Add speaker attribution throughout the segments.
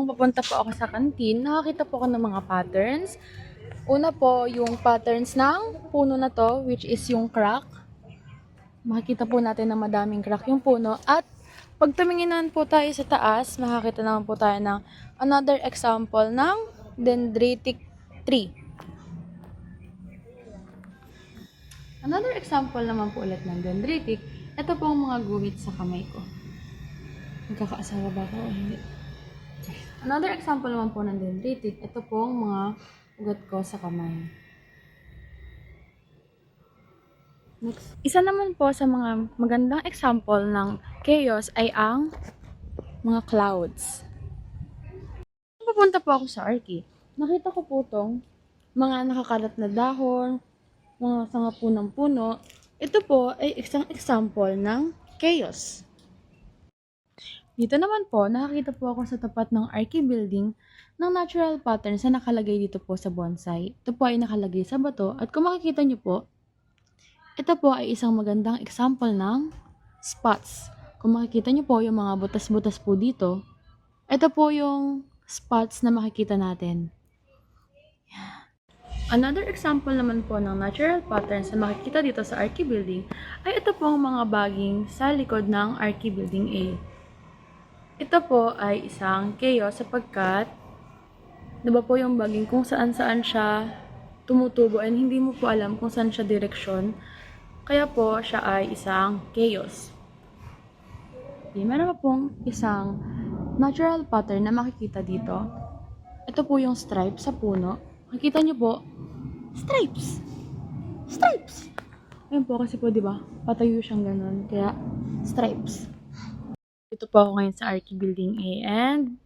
Speaker 1: nung papunta po ako sa canteen, nakakita po ako ng mga patterns. Una po, yung patterns ng puno na to, which is yung crack. Makikita po natin na madaming crack yung puno. At pag tuminginan po tayo sa taas, makakita naman po tayo ng another example ng dendritic tree. Another example naman po ulit ng dendritic, ito po ang mga guhit sa kamay ko. Magkakaasawa ba ako o hindi? Another example naman po ng dendritic, ito po ang mga ugat ko sa kamay. Next. Isa naman po sa mga magandang example ng chaos ay ang mga clouds. Papunta po ako sa Arki. Nakita ko po itong mga nakakalat na dahon, mga sanga po ng puno. Ito po ay isang example ng chaos. Dito naman po, nakakita po ako sa tapat ng Arki building ng natural patterns na nakalagay dito po sa bonsai. Ito po ay nakalagay sa bato at kung makikita nyo po, ito po ay isang magandang example ng spots. Kung makikita nyo po yung mga butas-butas po dito, ito po yung spots na makikita natin. Another example naman po ng natural patterns na makikita dito sa Arki building ay ito po ang mga baging sa likod ng Arki building A. Ito po ay isang chaos sapagkat, diba po yung baging kung saan-saan siya tumutubo and hindi mo po alam kung saan siya direksyon. Kaya po siya ay isang chaos. Okay, meron pa pong isang natural pattern na makikita dito. Ito po yung stripes sa puno. Makikita nyo po, stripes! Stripes! Ayun po kasi po, diba? Patayo siyang ganun. Kaya, stripes. Dito po ako ngayon sa Arki Building A and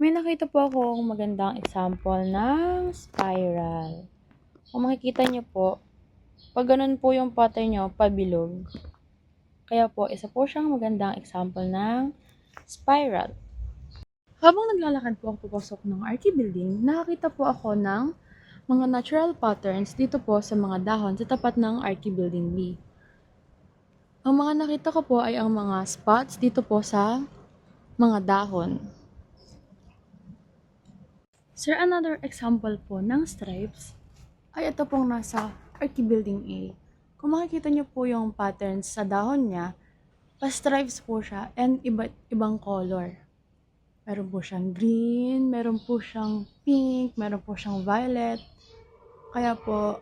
Speaker 1: may nakita po akong magandang example ng spiral. Kung makikita nyo po, pag ganun po yung pattern nyo, pabilog. Kaya po, isa po siyang magandang example ng spiral. Habang naglalakad po ako papasok ng Arki Building, nakakita po ako ng mga natural patterns dito po sa mga dahon sa tapat ng Arki Building B. Ang mga nakita ko po ay ang mga spots dito po sa mga dahon. Sir, another example po ng stripes ay ito pong nasa Arki Building A. Kung makikita niyo po yung patterns sa dahon niya, pa-stripes po siya and iba't ibang color. Meron po siyang green, meron po siyang pink, meron po siyang violet. Kaya po,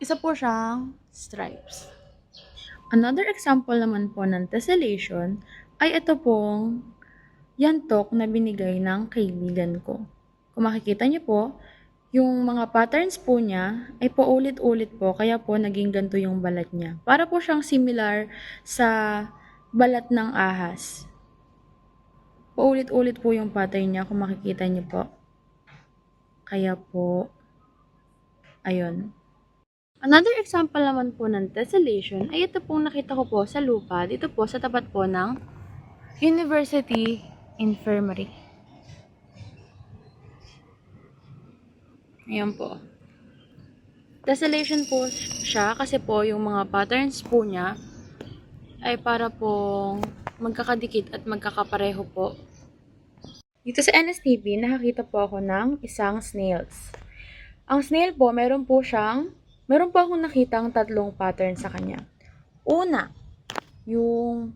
Speaker 1: isa po siyang stripes. Another example naman po ng tessellation ay ito pong yantok na binigay ng kaibigan ko. Kung makikita niyo po, yung mga patterns po niya ay paulit-ulit po, kaya po naging ganito yung balat niya. Para po siyang similar sa balat ng ahas. Paulit-ulit po yung pattern niya kung makikita niyo po. Kaya po, ayun. Another example naman po ng tessellation ay ito pong nakita ko po sa lupa, dito po sa tapat po ng University Infirmary. Ayan po. Tessellation po siya kasi po yung mga patterns po niya ay para pong magkakadikit at magkakapareho po. Dito sa NSTP, nakakita po ako ng isang snails. Ang snail po, meron po akong nakitang tatlong pattern sa kanya. Una, yung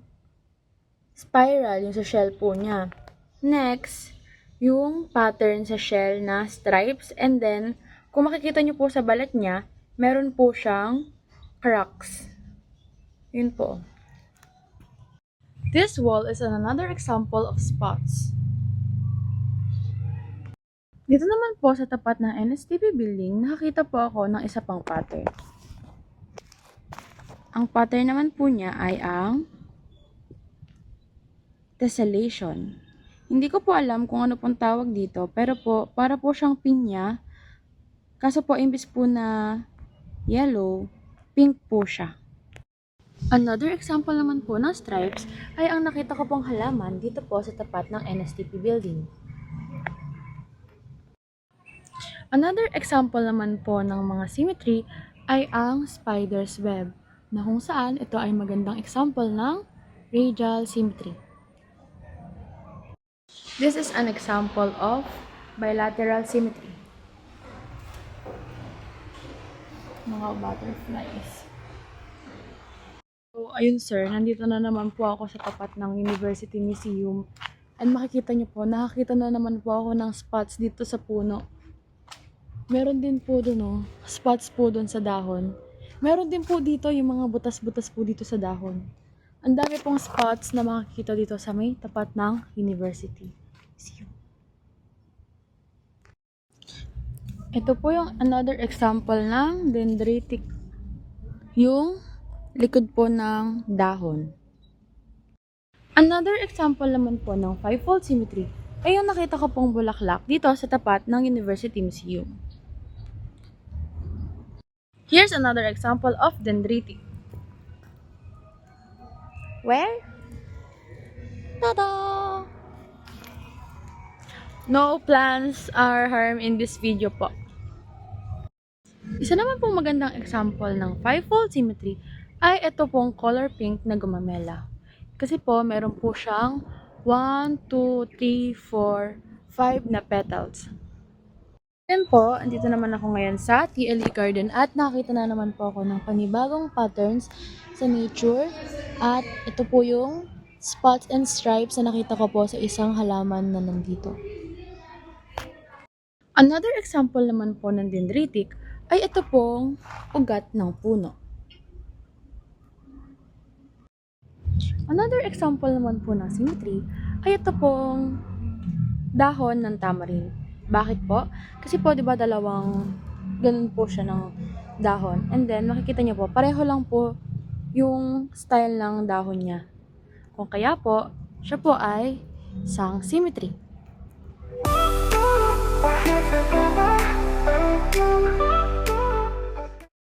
Speaker 1: spiral, yung sa shell po niya. Next, yung pattern sa shell na stripes. And then, kung makikita nyo po sa balat niya, meron po siyang cracks. Yun po. This wall is another example of spots. Dito naman po sa tapat ng NSTP building, nakakita po ako ng isa pang pattern. Ang pattern naman po niya ay ang tessellation. Hindi ko po alam kung ano pong tawag dito, pero po, para po siyang pinya. Kaso po, imbis po na yellow, pink po siya. Another example naman po ng stripes ay ang nakita ko pong halaman dito po sa tapat ng NSTP building. Another example naman po ng mga symmetry ay ang spider's web, na kung saan ito ay magandang example ng radial symmetry. This is an example of bilateral symmetry. Mga butterflies. So, ayun sir, nandito na naman po ako sa tapat ng University Museum. And makikita niyo po, nakakita na naman po ako ng spots dito sa puno. Meron din po doon, oh, spots po doon sa dahon. Meron din po dito yung mga butas-butas po dito sa dahon. Ang dami pong spots na makikita dito sa may tapat ng University Museum. Ito po yung another example ng dendritic. Yung likod po ng dahon. Another example naman po ng fivefold symmetry ay yung nakita ko pong bulaklak dito sa tapat ng University Museum. Here's another example of dendritic. Where? Tada! No plants are harmed in this video po. Isa naman pong magandang example ng fivefold symmetry ay ito pong color pink na gumamela. Kasi po, meron po siyang 1, 2, 3, 4, 5 na petals. Yan po, andito naman ako ngayon sa TLE Garden at nakita na naman po ako ng panibagong patterns sa nature. At ito po yung spots and stripes na nakita ko po sa isang halaman na nandito. Another example naman po ng dendritic ay ito pong ugat ng puno. Another example naman po ng symmetry ay ito pong dahon ng tamarind. Bakit po? Kasi po, di ba, dalawang ganun po siya ng dahon. And then, makikita niyo po, pareho lang po yung style ng dahon niya. Kung kaya po, siya po ay isang symmetry.